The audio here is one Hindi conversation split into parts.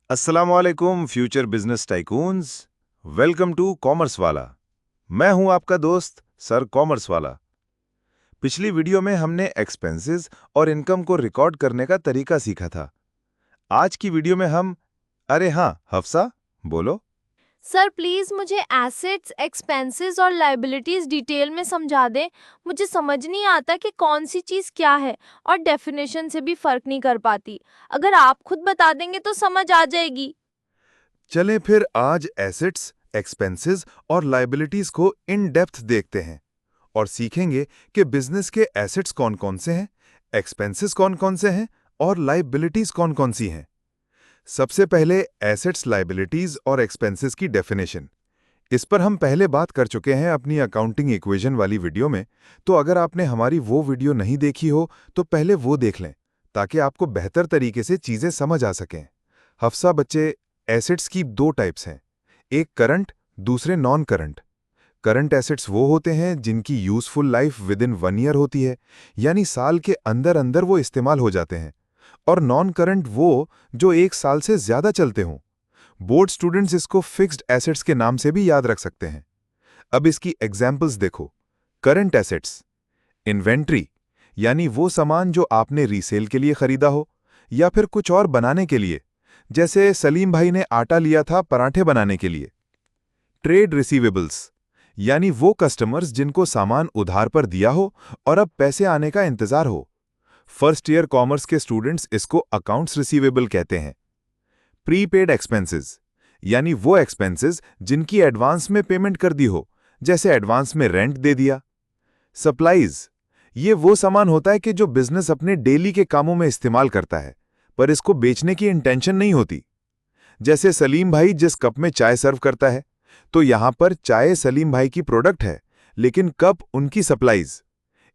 अस्सलामुअलैकुम future business tycoons. Welcome to commerce Wala. मैं हूं आपका दोस्त सर कॉमर्स वाला। पिछली वीडियो में हमने एक्सपेंसेस और इनकम को रिकॉर्ड करने का तरीका सीखा था। आज की वीडियो में हम अरे हाँ हफ्सा बोलो। सर प्लीज़ मुझे एसेट्स, एक्सपेंसेस और लायबिलिटीज़ डिटेल में समझा दें। मुझे समझ नहीं आता कि कौन सी चीज़ क्या है और डेफिनेशन से भी फ़र्क नहीं कर पाती। अगर आप खुद बता देंगे तो समझ आ जाएगी। चलें फिर आज एसेट्स, एक्सपेंसेस और लायबिलिटीज को इन डेप्थ देखते हैं और सीखेंगे कि बिजनेस के एसेट्स कौन-कौन से हैं, एक्सपेंसेस कौन-कौन से हैं और लायबिलिटीज कौन-कौन सी हैं। सबसे पहले एसेट्स, लायबिलिटीज और एक्सपेंसेस की डेफिनेशन। इस पर हम पहले बात कर चुके हैं अपनी अकाउंटिंग इक्वेशन वाली वीडियो में, तो अगर आपने हमारी वो वीडियो नहीं देखी हो तो पहले वो देख लें ताकि आपको बेहतर तरीके से चीजें समझ आ सकें। हफ्सा बच्चे, एसेट्स की दो टाइप्स हैं, एक करंट, दूसरे नॉन करंट। करंट एसेट्स वो होते हैं जिनकी useful life with in 1 year होती है, यानी साल के अंदर अंदर वो इस्तेमाल हो जाते हैं। और नॉन करंट वो जो 1 साल से ज्यादा चलते हों। बोर्ड स्टूडेंट्स इसको फिक्स्ड एसेट्स के नाम से भी याद रख सकते हैं। अब इसकी एग्जाम्पल्स देखो। करंट एसेट्स, इन्वेंट्री, यानी वो सामान जो आपने रीसेल के लिए खरीदा हो या फिर कुछ और बनाने के लिए, जैसे सलीम भाई ने आटा लिया था पराठे बनाने के लिए। ट्रेड रिसीवेबल्स, यानी वो कस्टमर्स जिनको सामान उधार पर दिया हो और अब पैसे आने का इंतजार हो। फर्स्ट ईयर कॉमर्स के स्टूडेंट्स इसको अकाउंट्स रिसीवेबल कहते हैं। प्रीपेड एक्सपेंसेस, यानी वो एक्सपेंसेस जिनकी एडवांस में पेमेंट कर दी हो, जैसे एडवांस में रेंट दे दिया। सप्लाईज, ये वो सामान होता है कि जो बिजनेस अपने डेली के कामों में इस्तेमाल करता है पर इसको बेचने की इंटेंशन नहीं होती। जैसे सलीम भाई जिस कप में चाय सर्व करता है, तो यहां पर चाय सलीम भाई की प्रोडक्ट है लेकिन कप उनकी सप्लाईज।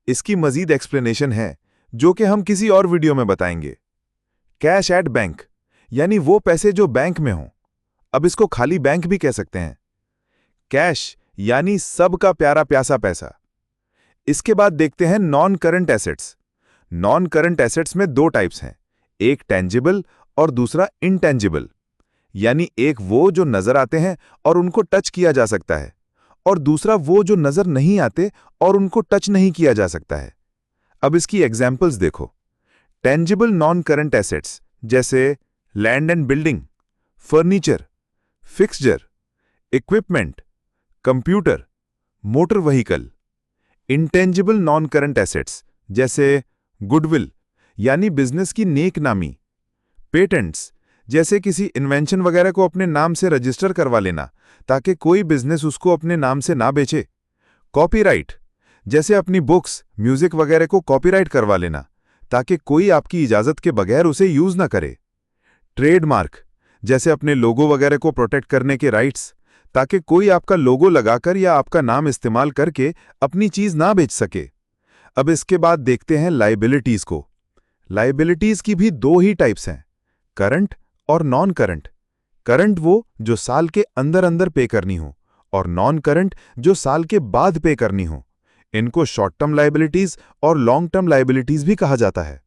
इसकी मजीद एक्सप्लेनेशन है जो कि हम किसी और वीडियो में बताएंगे। कैश एट बैंक, यानी वो पैसे जो बैंक में हों, अब इसको खाली बैंक भी कह सकते हैं। कैश यानी सबका प्यारा प्यासा पैसा। इसके बाद देखते हैं non current assets. Non current assets में दो टाइप्स हैं, एक टेंजिबल और दूसरा इनटेंजिबल, यानी एक वो जो नजर आते हैं और उनको टच किया जा सकता है, और दूसरा वो जो नजर नहीं आते और उनको टच नहीं किया जा सकता है। अब इसकी एग्जाम्पल्स देखो। टेंजिबल नॉन करंट एसेट्स जैसे land and building, furniture, fixture, equipment, computer, motor vehicle. Intangible non current assets जैसे गुडविल, यानी बिजनेस की नेक नामी। पेटेंट्स, जैसे किसी इन्वेंशन वगैरह को अपने नाम से रजिस्टर करवा लेना ताकि कोई बिजनेस उसको अपने नाम से ना बेचे। कॉपीराइट, जैसे अपनी बुक्स, म्यूजिक वगैरह को कॉपीराइट करवा लेना ताकि कोई आपकी इजाजत के बगैर उसे यूज ना करे। ट्रेडमार्क, जैसे अपने लोगो वगैरह को प्रोटेक्ट करने के राइट्स, ताकि कोई आपका लोगो लगाकर या आपका नाम इस्तेमाल करके अपनी चीज ना बेच सके। अब इसके बाद देखते हैं लायबिलिटीज को। लायबिलिटीज की भी दो ही टाइप्स हैं, करंट और नॉन करंट। करंट वो जो साल के अंदर अंदर पे करनी हो और नॉन करंट जो साल के बाद पे करनी हो। इनको शॉर्ट टर्म लायबिलिटीज और लॉन्ग टर्म लायबिलिटीज भी कहा जाता है।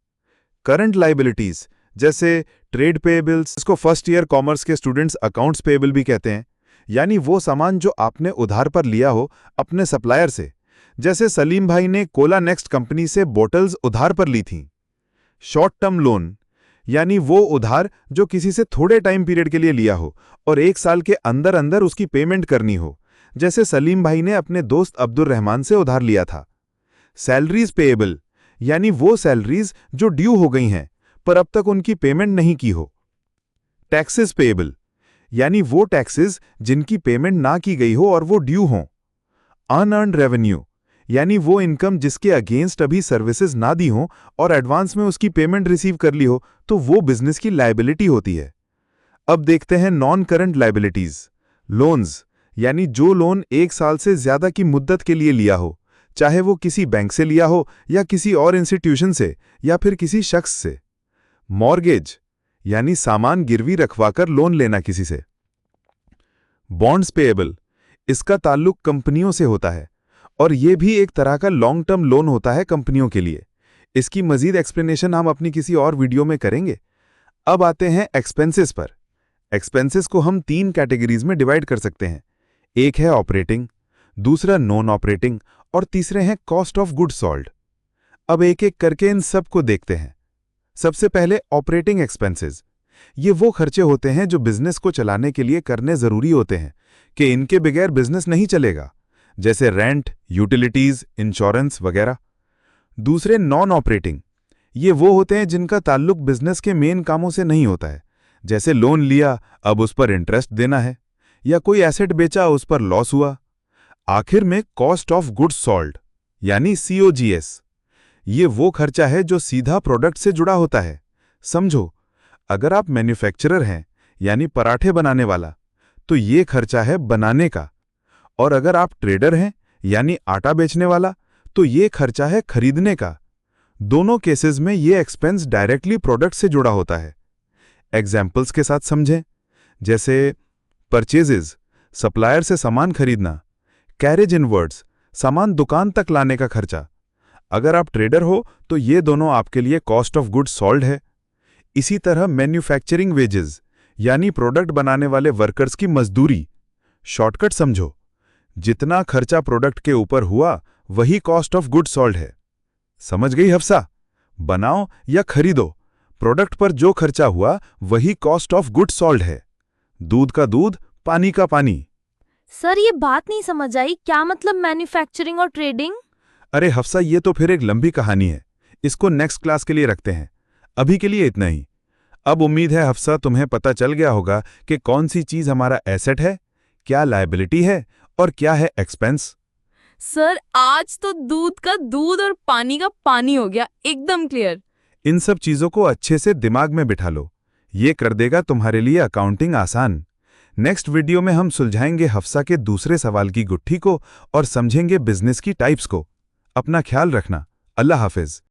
करंट लायबिलिटीज जैसे ट्रेड पेएबल्स, इसको फर्स्ट ईयर कॉमर्स के स्टूडेंट्स अकाउंट्स पेएबल भी कहते हैं, यानी वो सामान जो आपने उधार पर लिया हो अपने सप्लायर से। जैसे सलीम भाई ने कोला नेक्स्ट कंपनी से बोटल्स उधार पर ली थीं। शॉर्ट टर्म लोन, यानी वो उधार जो किसी से थोड़े टाइम पीरियड के लिए लिया हो और 1 साल के अंदर अंदर उसकी पेमेंट करनी हो, जैसे सलीम भाई ने अपने दोस्त अब्दुल रहमान से उधार लिया था। सैलरीज पेएबल, यानी वो सैलरीज जो ड्यू हो गई हैं पर अब तक उनकी पेमेंट नहीं की हो। टैक्सेस पेएबल, यानी वो टैक्सेस जिनकी पेमेंट ना की गई हो और वो ड्यू हों। अनअर्न्ड रेवेन्यू, यानी वो इनकम जिसके अगेंस्ट अभी सर्विसेज ना दी हो और एडवांस में उसकी पेमेंट रिसीव कर ली हो, तो वो बिजनेस की लायबिलिटी होती है। अब देखते हैं नॉन करंट लायबिलिटीज। लोन्स, यानी जो लोन 1 साल से ज्यादा की मुद्दत के लिए लिया हो, चाहे वो किसी बैंक से लिया हो या किसी और इंस्टीट्यूशन से या फिर किसी शख्स से। मॉर्गेज, यानी सामान गिरवी रखवाकर लोन लेना किसी से। बॉन्ड्स पेएबल, इसका ताल्लुक कंपनियों से होता है और यह भी एक तरह का लॉन्ग टर्म लोन होता है कंपनियों के लिए। इसकी मजीद एक्सप्लेनेशन हम अपनी किसी और वीडियो में करेंगे। अब आते हैं एक्सपेंसेस पर। एक्सपेंसेस को हम 3 कैटेगरीज में डिवाइड कर सकते हैं। एक है ऑपरेटिंग, दूसरा नॉन ऑपरेटिंग और तीसरे हैं कॉस्ट ऑफ गुड्स सोल्ड। अब एक एक करके इन सब को देखते हैं। सबसे पहले ऑपरेटिंग एक्सपेंसेस। ये वो खर्चे होते हैं जो बिजनेस को चलाने के लिए करने जरूरी होते हैं कि इनके बगैर बिजनेस नहीं चलेगा, जैसे रेंट, यूटिलिटीज, इंश्योरेंस वगैरह। दूसरे नॉन ऑपरेटिंग। ये वो होते हैं जिनका ताल्लुक बिजनेस के मेन कामों से नहीं होता है, जैसे लोन लिया, अब उस पर इंटरेस्ट देना है, या कोई एसेट बेचा, उस पर लॉस हुआ। आखिर में कॉस्ट ऑफ गुड्स सोल्ड यानी COGS। ये वो खर्चा है जो सीधा प्रोडक्ट से जुड़ा होता है। समझो, अगर आप मैन्युफैक्चरर हैं यानी पराठे बनाने वाला, तो ये खर्चा है बनाने का, और अगर आप ट्रेडर हैं यानी आटा बेचने वाला, तो ये खर्चा है खरीदने का। दोनों केसेस में ये एक्सपेंस डायरेक्टली प्रोडक्ट से जुड़ा होता है। एग्जाम्पल्स के साथ समझें, जैसे परचेजेस, सप्लायर से सामान खरीदना, कैरेज इनवर्ड्स, सामान दुकान तक लाने का खर्चा। अगर आप ट्रेडर हो तो ये दोनों आपके लिए कॉस्ट ऑफ गुड्स सोल्ड है। इसी तरह मैन्युफैक्चरिंग वेजेस यानी प्रोडक्ट बनाने वाले वर्कर्स की मजदूरी। शॉर्टकट समझो, जितना खर्चा प्रोडक्ट के ऊपर हुआ वही कॉस्ट ऑफ गुड्स सोल्ड है। समझ गई हफ्सा? बनाओ या खरीदो, प्रोडक्ट पर जो खर्चा हुआ वही कॉस्ट ऑफ गुड्स सोल्ड है। दूध का दूध, पानी का पानी। सर ये बात नहीं समझ आई, क्या मतलब मैन्युफैक्चरिंग और ट्रेडिंग? अरे हफ्सा, ये तो फिर एक लंबी कहानी है, इसको नेक्स्ट क्लास के लिए रखते हैं। अभी के लिए इतना ही। अब उम्मीद है हफ्सा तुम्हें पता चल गया होगा कि कौन सी चीज हमारा एसेट है, क्या लायबिलिटी है और क्या है एक्सपेंस। सर आज तो दूध का दूध और पानी का पानी हो गया, एकदम क्लियर। इन सब चीजों को अच्छे से दिमाग में बिठा लो, ये कर देगा तुम्हारे लिए अकाउंटिंग आसान। नेक्स्ट वीडियो में हम सुलझाएंगे हफ्सा के दूसरे सवाल की गुत्थी को और समझेंगे बिजनेस की टाइप्स को। अपना ख्याल रखना। अल्लाह हाफिज।